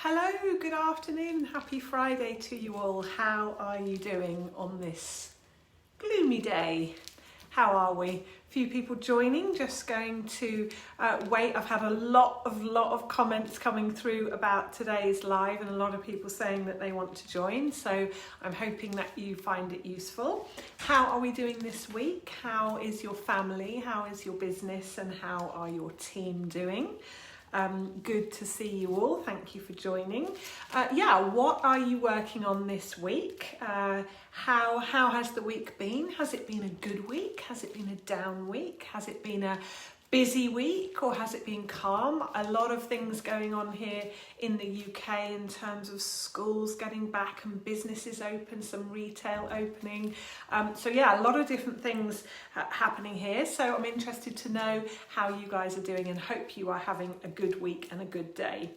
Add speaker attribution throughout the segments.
Speaker 1: Hello, good afternoon, happy Friday to you all. How are you doing on this gloomy day? How are we? A few people joining, just going to wait. I've had a lot of comments coming through about today's live and a lot of people saying that they want to join. So I'm hoping that you find it useful. How are we doing this week? How is your family? How is your business? And how are your team doing? Good to see you all. Thank you for joining. What are you working on this week? How has the week been? Has it been a good week? Has it been a down week? Has it been a busy week or has it been calm? A lot of things going on here in the UK in terms of schools getting back and businesses open, some retail opening. A lot of different things happening here. So I'm interested to know how you guys are doing and hope you are having a good week and a good day.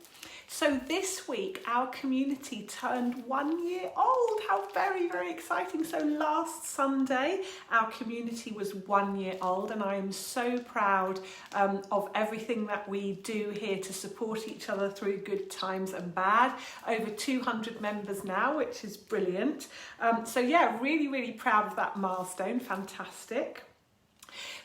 Speaker 1: So this week our community turned 1 year old. How very, very exciting. So last Sunday our community was 1 year old and I am so proud of everything that we do here to support each other through good times and bad. Over 200 members now, which is brilliant. Really, really proud of that milestone. Fantastic.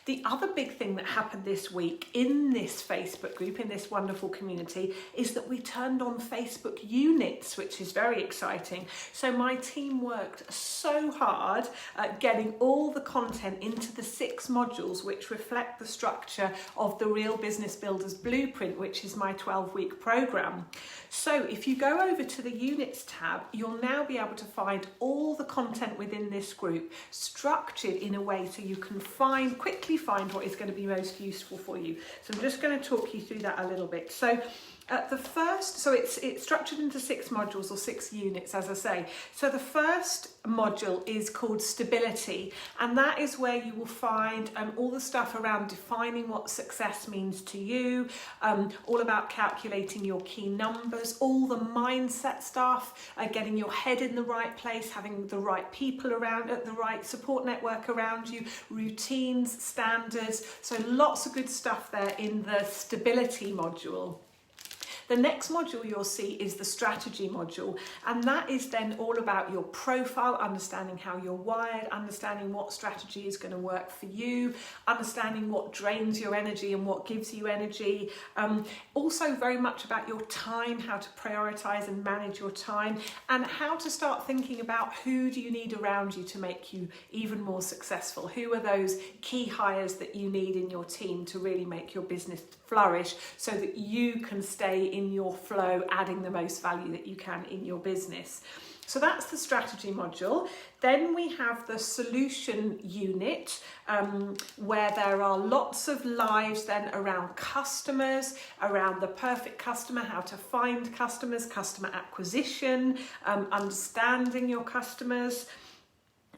Speaker 1: The other big thing that happened this week in this Facebook group, in this wonderful community, is that we turned on Facebook units, which is very exciting. So my team worked so hard at getting all the content into the 6 modules which reflect the structure of the Real Business Builders Blueprint, which is my 12-week program. So if you go over to the units tab, you'll now be able to find all the content within this group structured in a way so you can quickly find what is going to be most useful for you. So I'm just going to talk you through that a little bit. So it's structured into 6 modules or 6 units, as I say. So the first module is called Stability, and that is where you will find all the stuff around defining what success means to you, all about calculating your key numbers, all the mindset stuff, getting your head in the right place, having the right people around, the right support network around you, routines, standards. So lots of good stuff there in the Stability module. The next module you'll see is the strategy module, and that is then all about your profile, understanding how you're wired, understanding what strategy is going to work for you, understanding what drains your energy and what gives you energy. Also very much about your time, how to prioritize and manage your time, and how to start thinking about who do you need around you to make you even more successful. Who are those key hires that you need in your team to really make your business flourish so that you can stay in your flow, adding the most value that you can in your business. So that's the strategy module. Then we have the solution unit, where there are lots of lives then around customers, around the perfect customer, how to find customers, customer acquisition, understanding your customers.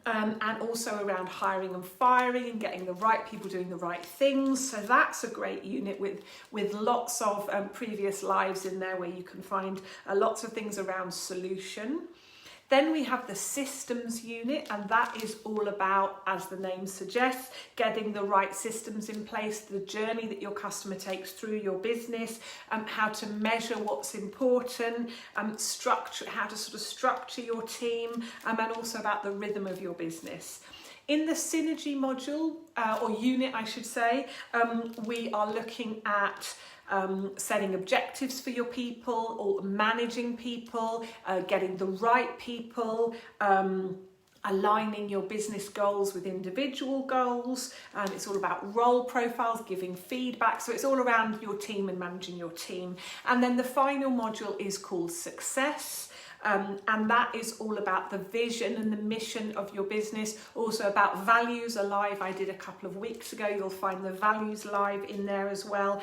Speaker 1: And also around hiring and firing and getting the right people doing the right things. So that's a great unit with lots of previous lives in there where you can find lots of things around solution. Then we have the systems unit, and that is all about, as the name suggests, getting the right systems in place, the journey that your customer takes through your business, how to measure what's important, structure, how to sort of structure your team, and also about the rhythm of your business. In the synergy module, or unit I should say, we are looking at setting objectives for your people or managing people, getting the right people, aligning your business goals with individual goals, and it's all about role profiles, giving feedback. So it's all around your team and managing your team. And then the final module is called Success. And that is all about the vision and the mission of your business, also about values alive. I did a couple of weeks ago. You'll find the values live in there as well,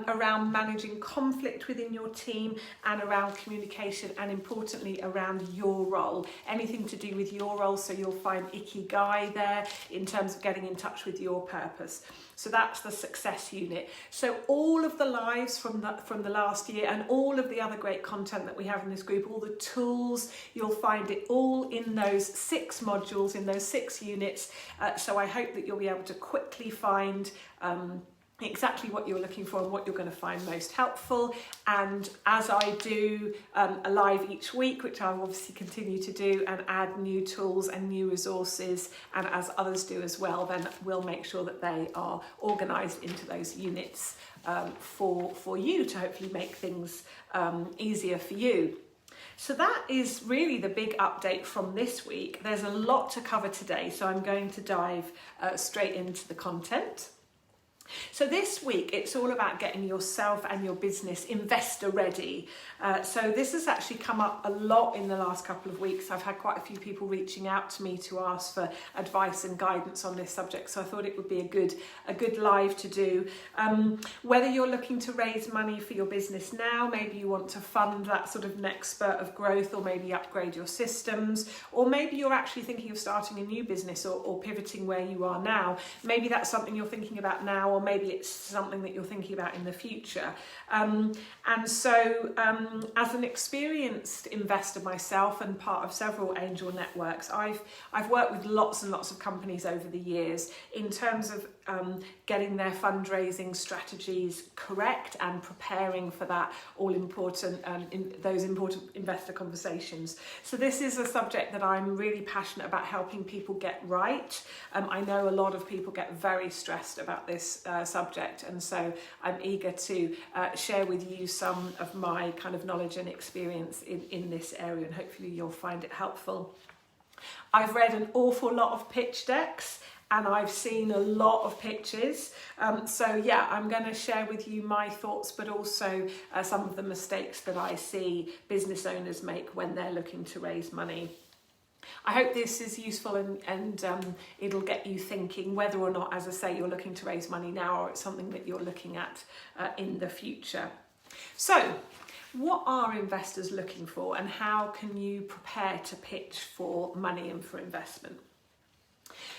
Speaker 1: around managing conflict within your team and around communication, and importantly around your role, anything to do with your role. So you'll find Ikigai there in terms of getting in touch with your purpose. So that's the success unit. So all of the lives from the last year and all of the other great content that we have in this group, all the tools, you'll find it all in those 6 modules, in those 6 units. So I hope that you'll be able to quickly find exactly what you're looking for and what you're going to find most helpful. And as I do a live each week, which I'll obviously continue to do, and add new tools and new resources, and as others do as well, then we'll make sure that they are organised into those units for you to hopefully make things easier for you. So that is really the big update from this week. There's a lot to cover today, so I'm going to dive straight into the content. So this week, it's all about getting yourself and your business investor ready. So this has actually come up a lot in the last couple of weeks. I've had quite a few people reaching out to me to ask for advice and guidance on this subject. So I thought it would be a good live to do. Whether you're looking to raise money for your business now, maybe you want to fund that sort of next spurt of growth, or maybe upgrade your systems, or maybe you're actually thinking of starting a new business or pivoting where you are now. Maybe that's something you're thinking about now, or maybe it's something that you're thinking about in the future. And so as an experienced investor myself and part of several angel networks, I've worked with lots and lots of companies over the years in terms of getting their fundraising strategies correct and preparing for that those important investor conversations. So this is a subject that I'm really passionate about helping people get right. I know a lot of people get very stressed about this subject, and so I'm eager to share with you some of my kind of knowledge and experience in this area, and hopefully you'll find it helpful. I've read an awful lot of pitch decks, and I've seen a lot of pitches. So yeah, I'm going to share with you my thoughts, but also some of the mistakes that I see business owners make when they're looking to raise money. I hope this is useful and it'll get you thinking whether or not, as I say, you're looking to raise money now, or it's something that you're looking at in the future. So, what are investors looking for, and how can you prepare to pitch for money and for investment?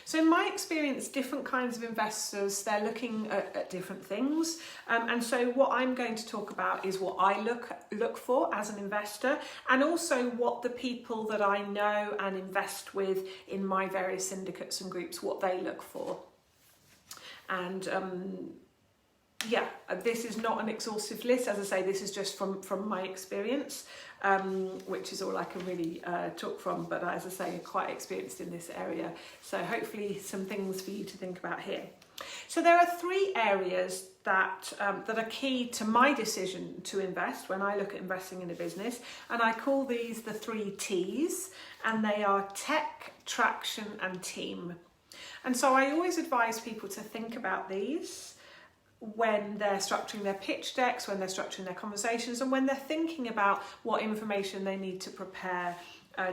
Speaker 1: So in my experience, different kinds of investors, they're looking at different things. And so what I'm going to talk about is what I look for as an investor, and also what the people that I know and invest with in my various syndicates and groups, what they look for. And yeah, this is not an exhaustive list. As I say, this is just from my experience, which is all I can really talk from. But as I say, quite experienced in this area. So hopefully some things for you to think about here. So there are three areas that are key to my decision to invest when I look at investing in a business. And I call these the 3 T's, and they are tech, traction, and team. And so I always advise people to think about these when they're structuring their pitch decks, when they're structuring their conversations, and when they're thinking about what information they need to prepare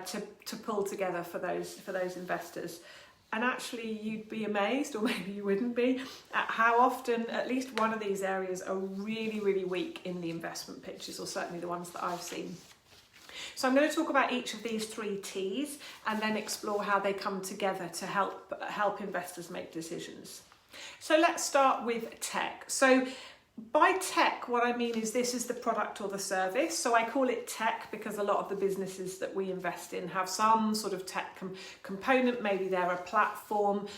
Speaker 1: to pull together for those investors. And actually, you'd be amazed, or maybe you wouldn't be, at how often at least one of these areas are really, really weak in the investment pitches, or certainly the ones that I've seen. So I'm going to talk about each of these 3 T's and then explore how they come together to help investors make decisions. So let's start with tech. So by tech, what I mean is this is the product or the service. So I call it tech because a lot of the businesses that we invest in have some sort of tech component. Maybe they're a platform,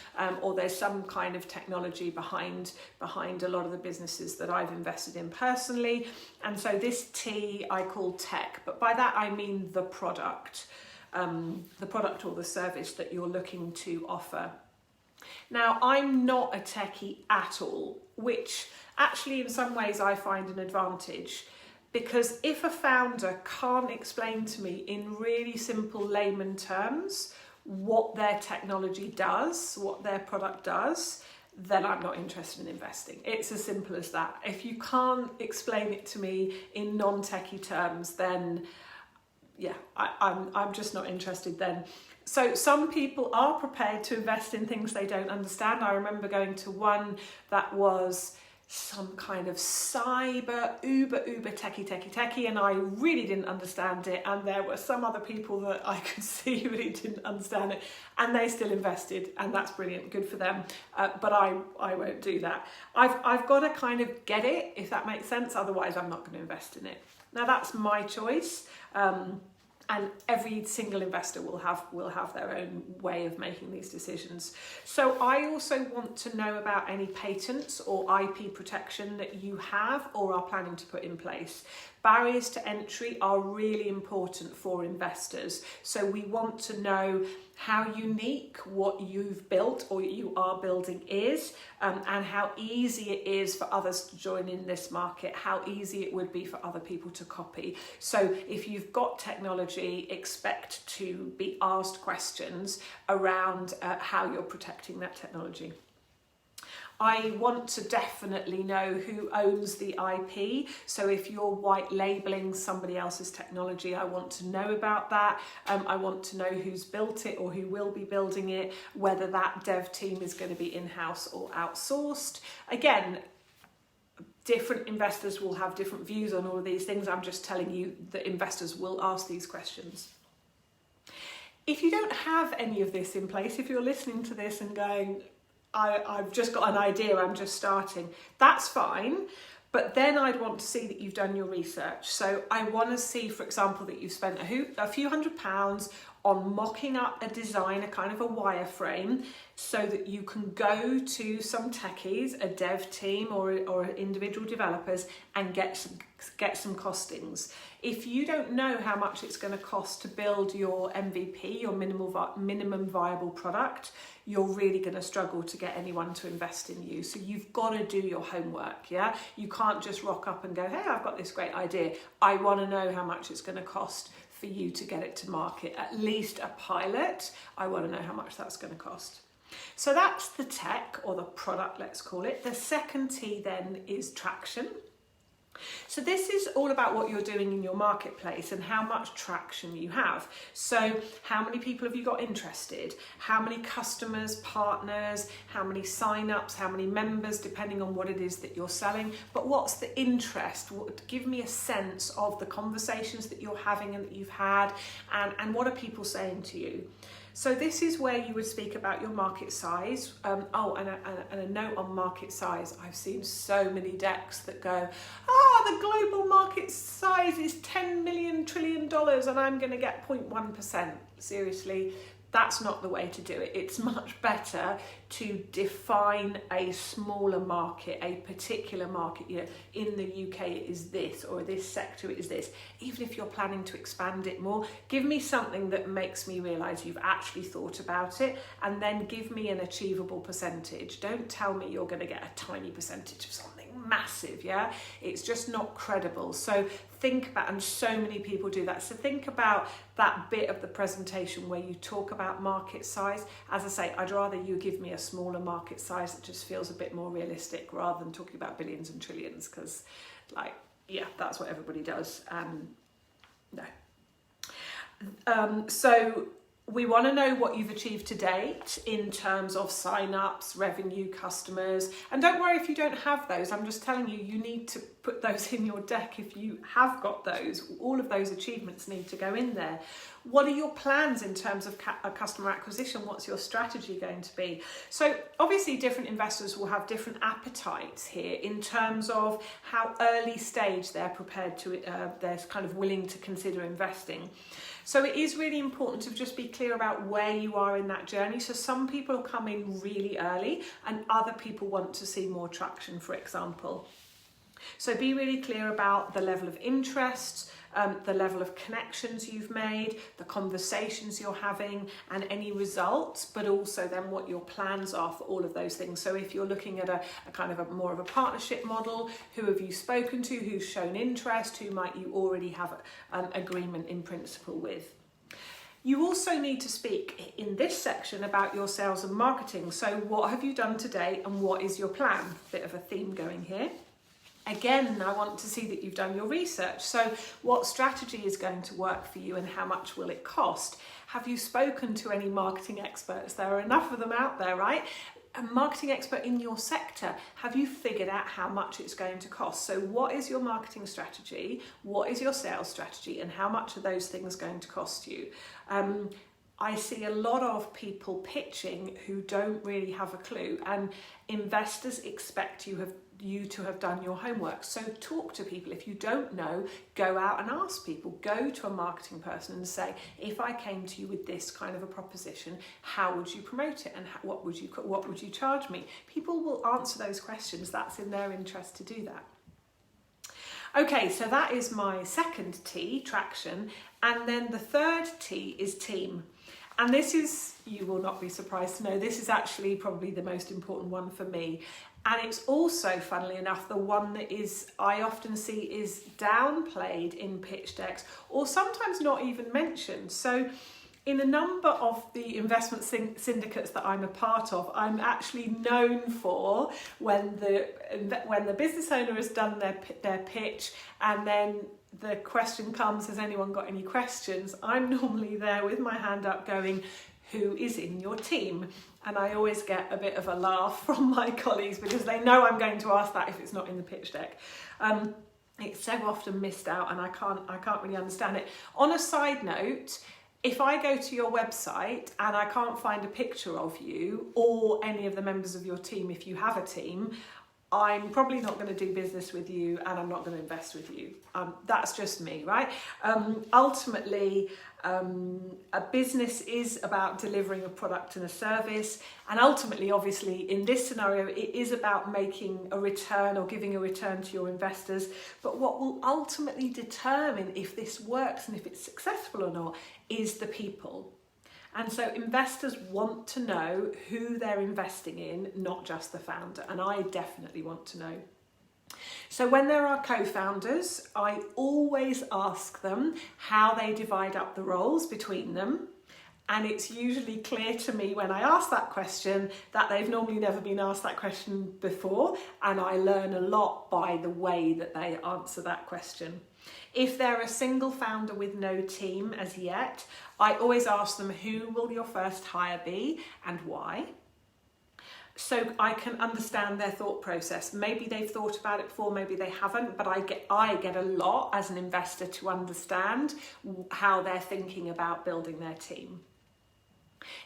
Speaker 1: or there's some kind of technology behind a lot of the businesses that I've invested in personally. And so this T I call tech, but by that I mean the product or the service that you're looking to offer. Now, I'm not a techie at all, which actually in some ways I find an advantage, because if a founder can't explain to me in really simple layman terms what their technology does, what their product does, then I'm not interested in investing. It's as simple as that. If you can't explain it to me in non-techie terms, then yeah, I'm just not interested then. So some people are prepared to invest in things they don't understand. I remember going to one that was some kind of cyber uber techie, and I really didn't understand it, and there were some other people that I could see really didn't understand it, and they still invested, and that's brilliant, good for them, but I won't do that. I've got to kind of get it, if that makes sense, otherwise I'm not going to invest in it. Now that's my choice. And every single investor will have their own way of making these decisions. So I also want to know about any patents or IP protection that you have or are planning to put in place. Barriers to entry are really important for investors. So we want to know how unique what you've built or you are building is, and how easy it is for others to join in this market, how easy it would be for other people to copy. So if you've got technology, expect to be asked questions around how you're protecting that technology. I want to definitely know who owns the IP. So if you're white labeling somebody else's technology, I want to know about that. I want to know who's built it or who will be building it, whether that dev team is going to be in-house or outsourced. Again, different investors will have different views on all of these things. I'm just telling you that investors will ask these questions. If you don't have any of this in place, if you're listening to this and going, I've just got an idea, I'm just starting, that's fine. But then I'd want to see that you've done your research. So I want to see, for example, that you've spent a few £100s on mocking up a design, a kind of a wireframe, so that you can go to some techies, a dev team or individual developers, and get some costings. If you don't know how much it's going to cost to build your MVP, your minimum viable product, you're really going to struggle to get anyone to invest in you. So you've got to do your homework, yeah? You can't just rock up and go, hey, I've got this great idea. I want to know how much it's going to cost for you to get it to market. At least a pilot, I want to know how much that's going to cost. So that's the tech, or the product, let's call it. The second T then is traction. So this is all about what you're doing in your marketplace and how much traction you have. So how many people have you got interested? How many customers, partners, how many sign-ups, how many members, depending on what it is that you're selling. But what's the interest? Give me a sense of the conversations that you're having and that you've had, and what are people saying to you? So this is where you would speak about your market size. And a note on market size. I've seen so many decks that go, the global market size is $10 million trillion and I'm going to get 0.1%. Seriously, that's not the way to do it. It's much better to define a smaller market, a particular market. You know, in the UK it is this, or this sector it is this. Even if you're planning to expand it more, give me something that makes me realise you've actually thought about it, and then give me an achievable percentage. Don't tell me you're going to get a tiny percentage of something massive, yeah? It's just not credible. So think about, and so many people do that, so think about that bit of the presentation where you talk about market size. As I say, I'd rather you give me a smaller market size that just feels a bit more realistic, rather than talking about billions and trillions, because that's what everybody does. No. So we want to know what you've achieved to date in terms of sign-ups, revenue, customers. And don't worry if you don't have those. I'm just telling you, you need to put those in your deck if you have got those. All of those achievements need to go in there. What are your plans in terms of customer acquisition? What's your strategy going to be? So obviously different investors will have different appetites here in terms of how early stage they're prepared to, they're kind of willing to consider investing. So it is really important to just be clear about where you are in that journey. So some people come in really early and other people want to see more traction, for example. So be really clear about the level of interest, the level of connections you've made, the conversations you're having, and any results, but also then what your plans are for all of those things. So if you're looking at a kind of more of a partnership model, who have you spoken to, who's shown interest, who might you already have an agreement in principle with. You also need to speak in this section about your sales and marketing. So what have you done today and what is your plan? Bit of a theme going here. Again, I want to see that you've done your research. So what strategy is going to work for you and how much will it cost? Have you spoken to any marketing experts? There are enough of them out there, right? A marketing expert in your sector. Have you figured out how much it's going to cost? So what is your marketing strategy? What is your sales strategy? And how much are those things going to cost you? I see a lot of people pitching who don't really have a clue, and investors expect you you to have done your homework. So talk to people. If you don't know, go out and ask people. Go to a marketing person and say, if I came to you with this kind of a proposition, how would you promote it, and what would you charge me? People will answer those questions. That's in their interest to do that. Okay, so that is my second T, traction. And then the third T is team. And this is, you will not be surprised to know, this is actually probably the most important one for me. And it's also, funnily enough, the one that I often see is downplayed in pitch decks, or sometimes not even mentioned. So in a number of the investment syndicates that I'm a part of, I'm actually known for when the business owner has done their pitch, and then the question comes, has anyone got any questions? I'm normally there with my hand up going, who is in your team? And I always get a bit of a laugh from my colleagues because they know I'm going to ask that if it's not in the pitch deck. It's so often missed out, and I can't really understand it. On a side note, if I go to your website and I can't find a picture of you or any of the members of your team, if you have a team, I'm probably not going to do business with you, and I'm not going to invest with you. That's just me, right? Ultimately, a business is about delivering a product and a service, and ultimately, obviously, in this scenario, it is about making a return or giving a return to your investors. But what will ultimately determine if this works and if it's successful or not is the people. And so investors want to know who they're investing in, not just the founder. And I definitely want to know. So when there are co-founders, I always ask them how they divide up the roles between them. And it's usually clear to me when I ask that question that they've normally never been asked that question before. And I learn a lot by the way that they answer that question. If they're a single founder with no team as yet, I always ask them, who will your first hire be and why? So I can understand their thought process. Maybe they've thought about it before, maybe they haven't, but I get a lot as an investor to understand how they're thinking about building their team.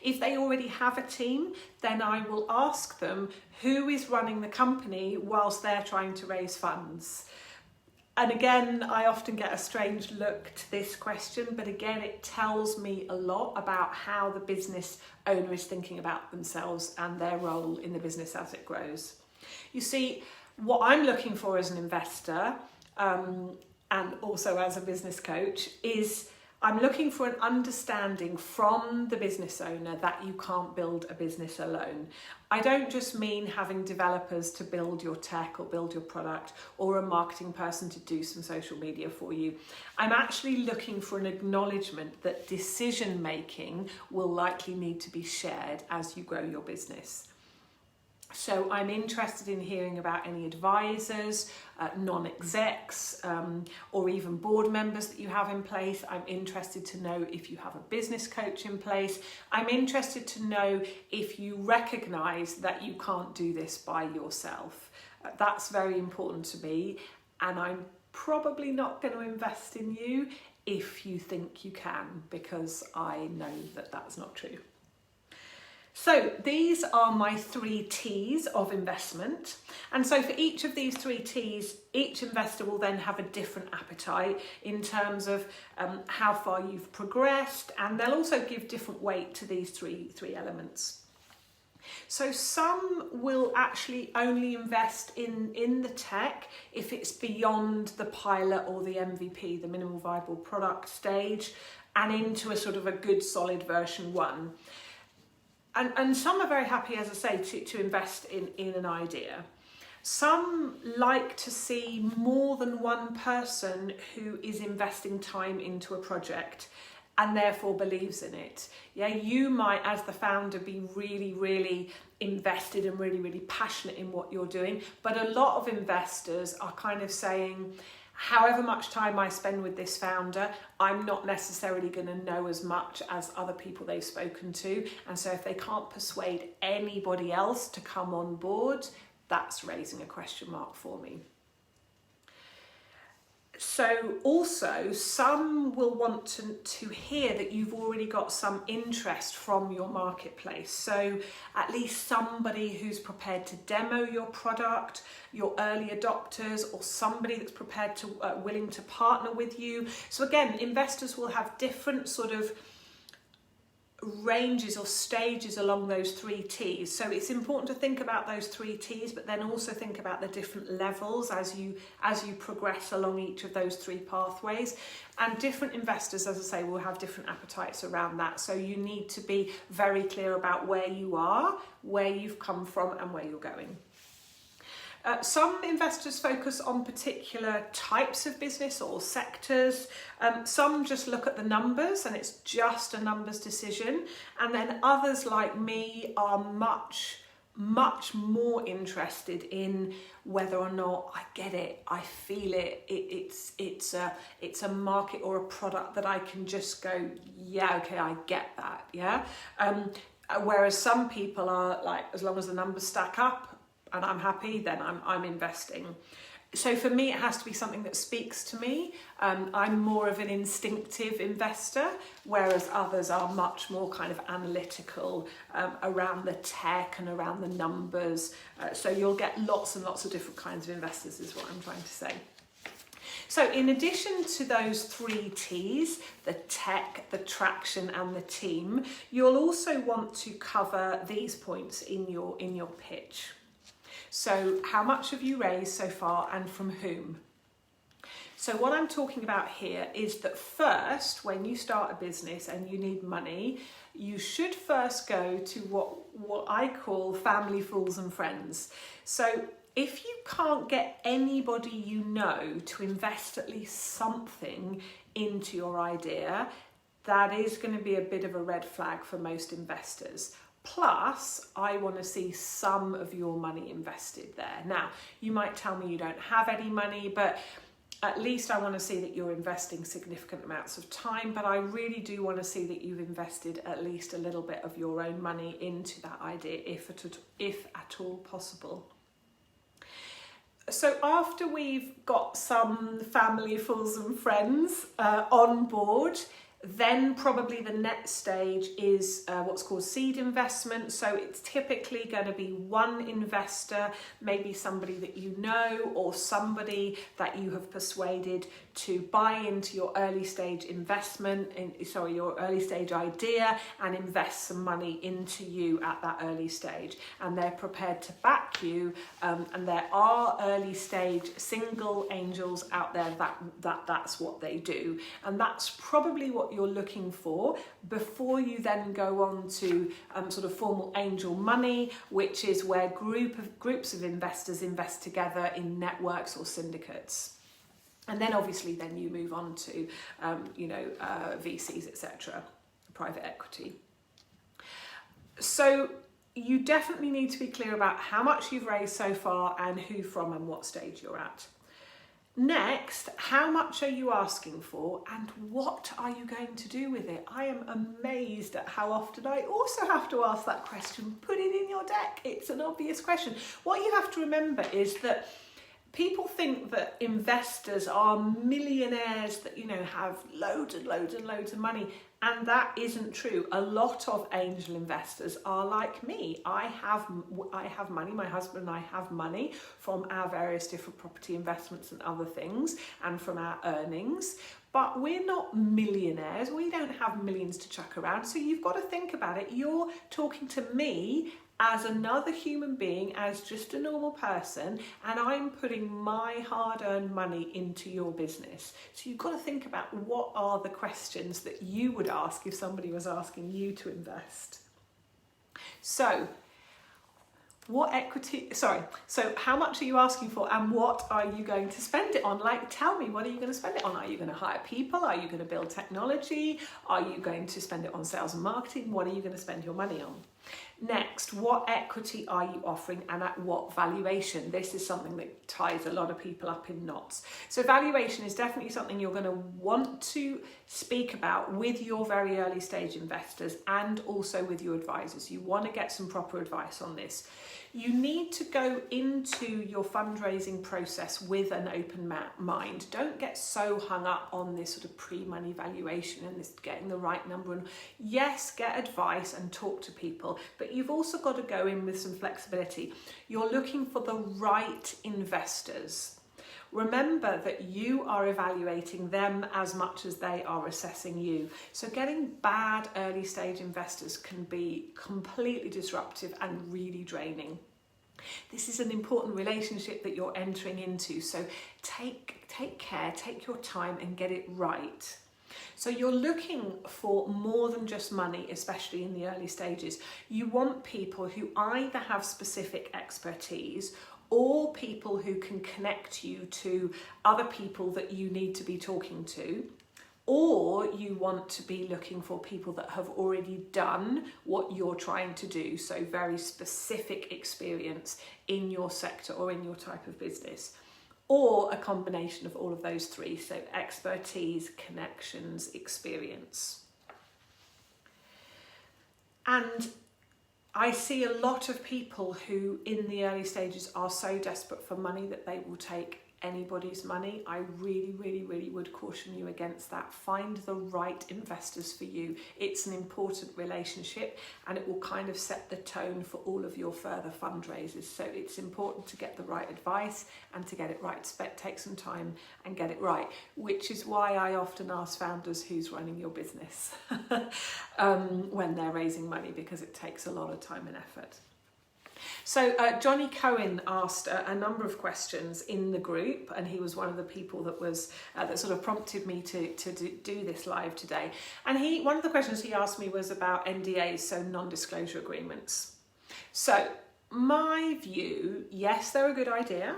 Speaker 1: If they already have a team, then I will ask them who is running the company whilst they're trying to raise funds. And again, I often get a strange look to this question, but again, it tells me a lot about how the business owner is thinking about themselves and their role in the business as it grows. You see, what I'm looking for as an investor, and also as a business coach, is I'm looking for an understanding from the business owner that you can't build a business alone. I don't just mean having developers to build your tech or build your product, or a marketing person to do some social media for you. I'm actually looking for an acknowledgement that decision making will likely need to be shared as you grow your business. So I'm interested in hearing about any advisors, non-execs, or even board members that you have in place. I'm interested to know if you have a business coach in place. I'm interested to know if you recognise that you can't do this by yourself. That's very important to me, and I'm probably not going to invest in you if you think you can, because I know that that's not true. So these are my 3 T's of investment. And so for each of these 3 T's, each investor will then have a different appetite in terms of how far you've progressed, and they'll also give different weight to these three elements. So some will actually only invest in the tech if it's beyond the pilot or the MVP, the minimal viable product stage, and into a sort of a good solid version 1. And some are very happy, as I say, to invest in an idea. Some like to see more than one person who is investing time into a project and therefore believes in it. Yeah, you might, as the founder, be really, really invested and really, really passionate in what you're doing. But a lot of investors are kind of saying, however much time I spend with this founder, I'm not necessarily going to know as much as other people they've spoken to. And so if they can't persuade anybody else to come on board, that's raising a question mark for me. So also some will want to hear that you've already got some interest from your marketplace. So at least somebody who's prepared to demo your product, your early adopters, or somebody that's prepared to willing to partner with you. So again, investors will have different sort of ranges or stages along those 3 T's. So it's important to think about those 3 T's, but then also think about the different levels as you progress along each of those 3 pathways. And different investors, as I say, will have different appetites around that. So you need to be very clear about where you are, where you've come from, and where you're going. Some investors focus on particular types of business or sectors. Some just look at the numbers and it's just a numbers decision. And then others like me are much more interested in whether or not I get it, I feel it, it's a market or a product that I can just go, yeah, okay, I get that, yeah. Whereas some people are like, as long as the numbers stack up and I'm happy, then I'm investing. So for me, it has to be something that speaks to me. I'm more of an instinctive investor, whereas others are much more kind of analytical around the tech and around the numbers. So you'll get lots and lots of different kinds of investors is what I'm trying to say. So in addition to those 3 T's, the tech, the traction and the team, you'll also want to cover these points in your pitch. So how much have you raised so far and from whom? So what I'm talking about here is that first, when you start a business and you need money, you should first go to what I call family, fools and friends. So if you can't get anybody you know to invest at least something into your idea, that is going to be a bit of a red flag for most investors. Plus, I want to see some of your money invested there. Now, you might tell me you don't have any money, but at least I want to see that you're investing significant amounts of time, but I really do want to see that you've invested at least a little bit of your own money into that idea, if at all possible. So after we've got some family, fools and friends on board, then probably the next stage is what's called seed investment. So it's typically going to be one investor, maybe somebody that you know or somebody that you have persuaded to buy into your early stage your early stage idea and invest some money into you at that early stage. And they're prepared to back you. And there are early stage single angels out there that's what they do. And that's probably what you're looking for before you then go on to sort of formal angel money, which is where groups of investors invest together in networks or syndicates. And then obviously then you move on to VCs, etc., private equity. So you definitely need to be clear about how much you've raised so far and who from and what stage you're at. Next, how much are you asking for and what are you going to do with it? I am amazed at how often I also have to ask that question. Put it in your deck. It's an obvious question. What you have to remember is that people think that investors are millionaires that, have loads and loads and loads of money. And that isn't true. A lot of angel investors are like me. I have money, my husband and I have money from our various different property investments and other things and from our earnings. But we're not millionaires. We don't have millions to chuck around. So you've got to think about it. You're talking to me as another human being, as just a normal person, and I'm putting my hard-earned money into your business. So you've got to think about what are the questions that you would ask if somebody was asking you to invest. So how much are you asking for and what are you going to spend it on? Like, tell me, what are you going to spend it on? Are you going to hire people? Are you going to build technology? Are you going to spend it on sales and marketing? What are you going to spend your money on? Next, what equity are you offering and at what valuation? This is something that ties a lot of people up in knots. So valuation is definitely something you're going to want to speak about with your very early stage investors and also with your advisors. You want to get some proper advice on this. You need to go into your fundraising process with an open mind. Don't get so hung up on this sort of pre-money valuation and this getting the right number. And yes, get advice and talk to people, but you've also got to go in with some flexibility. You're looking for the right investors. Remember that you are evaluating them as much as they are assessing you. So getting bad early stage investors can be completely disruptive and really draining. This is an important relationship that you're entering into. So take care, take your time and get it right. So you're looking for more than just money, especially in the early stages. You want people who either have specific expertise or people who can connect you to other people that you need to be talking to, or you want to be looking for people that have already done what you're trying to do, so very specific experience in your sector or in your type of business, or a combination of all of those three, so expertise, connections, experience. And I see a lot of people who in the early stages are so desperate for money that they will take anybody's money. I really would caution you against that. Find the right investors for you. It's an important relationship and it will kind of set the tone for all of your further fundraisers. So it's important to get the right advice and to get it right. Take some time and get it right, which is why I often ask founders who's running your business when they're raising money, because it takes a lot of time and effort. So Johnny Cohen asked a number of questions in the group, and he was one of the people that was that sort of prompted me to do this live today. And one of the questions he asked me was about NDAs, so non-disclosure agreements. So my view, yes, they're a good idea.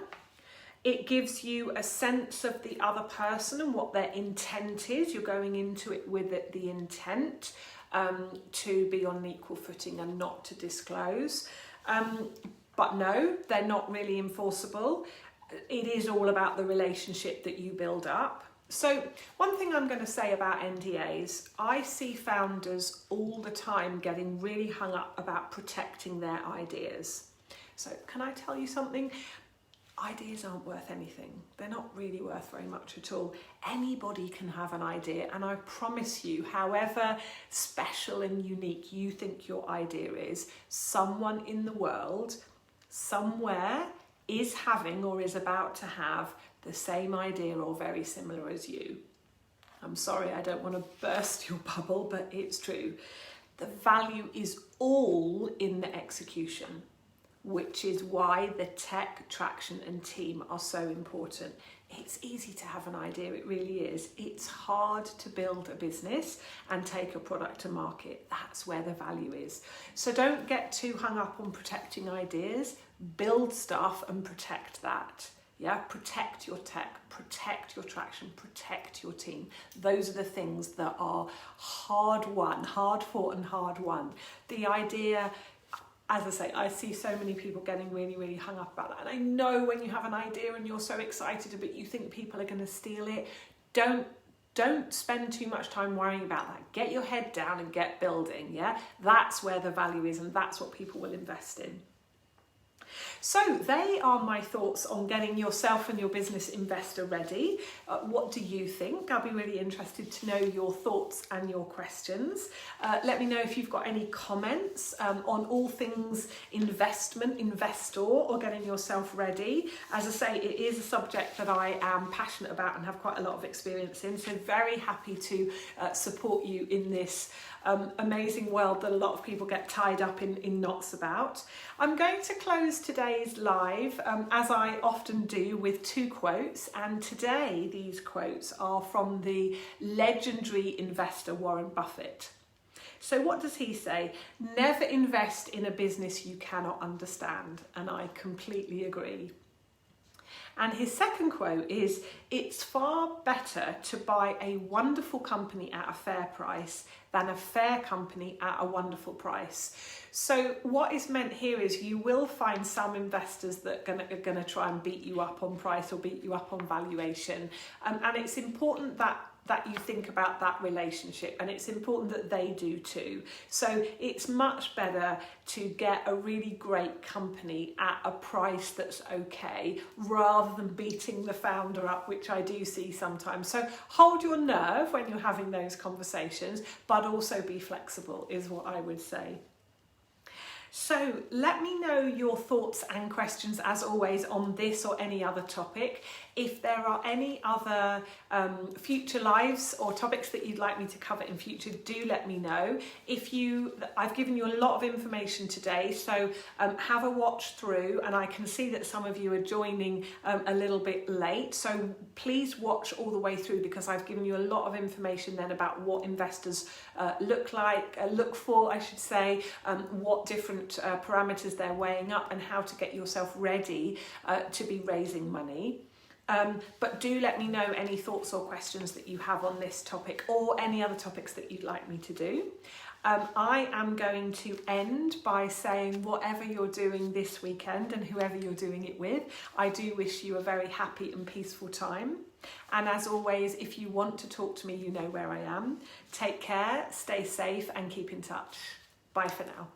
Speaker 1: It gives you a sense of the other person and what their intent is. You're going into it with the intent to be on an equal footing and not to disclose. But no, they're not really enforceable. It is all about the relationship that you build up. So one thing I'm going to say about NDAs, I see founders all the time getting really hung up about protecting their ideas. So can I tell you something? Ideas aren't worth anything. They're not really worth very much at all. Anybody can have an idea, and I promise you, however special and unique you think your idea is, someone in the world, somewhere, is having or is about to have the same idea or very similar as you. I'm sorry, I don't want to burst your bubble, but it's true. The value is all in the execution, which is why the tech, traction and team are so important. It's easy to have an idea, it really is. It's hard to build a business and take a product to market. That's where the value is. So don't get too hung up on protecting ideas. Build stuff and protect that. Yeah, protect your tech, protect your traction, protect your team. Those are the things that are hard won, hard fought and hard won. The idea, as I say, I see so many people getting really hung up about that. And I know when you have an idea and you're so excited, but you think people are going to steal it, don't spend too much time worrying about that. Get your head down and get building, yeah? That's where the value is, and that's what people will invest in. So they are my thoughts on getting yourself and your business investor ready. What do you think? I'll be really interested to know your thoughts and your questions. Let me know if you've got any comments on all things investment, investor, or getting yourself ready. As I say, it is a subject that I am passionate about and have quite a lot of experience in, so very happy to support you in this amazing world that a lot of people get tied up in knots about. I'm going to close today's live, as I often do, with 2 quotes, and today these quotes are from the legendary investor Warren Buffett. So what does he say? Never invest in a business you cannot understand, and I completely agree. And his second quote is, it's far better to buy a wonderful company at a fair price than a fair company at a wonderful price. So what is meant here is you will find some investors that are going to try and beat you up on price or beat you up on valuation. And it's important that that you think about that relationship, and it's important that they do too. So it's much better to get a really great company at a price that's okay, rather than beating the founder up, which I do see sometimes. So hold your nerve when you're having those conversations, but also be flexible is what I would say. So let me know your thoughts and questions, as always, on this or any other topic. If there are any other future lives or topics that you'd like me to cover in future, do let me know. I've given you a lot of information today, so have a watch through, and I can see that some of you are joining a little bit late. So please watch all the way through, because I've given you a lot of information then about what investors look for, what different parameters they're weighing up, and how to get yourself ready to be raising money. But do let me know any thoughts or questions that you have on this topic, or any other topics that you'd like me to do. I am going to end by saying, whatever you're doing this weekend and whoever you're doing it with, I do wish you a very happy and peaceful time. And as always, if you want to talk to me, you know where I am. Take care, stay safe, and keep in touch. Bye for now.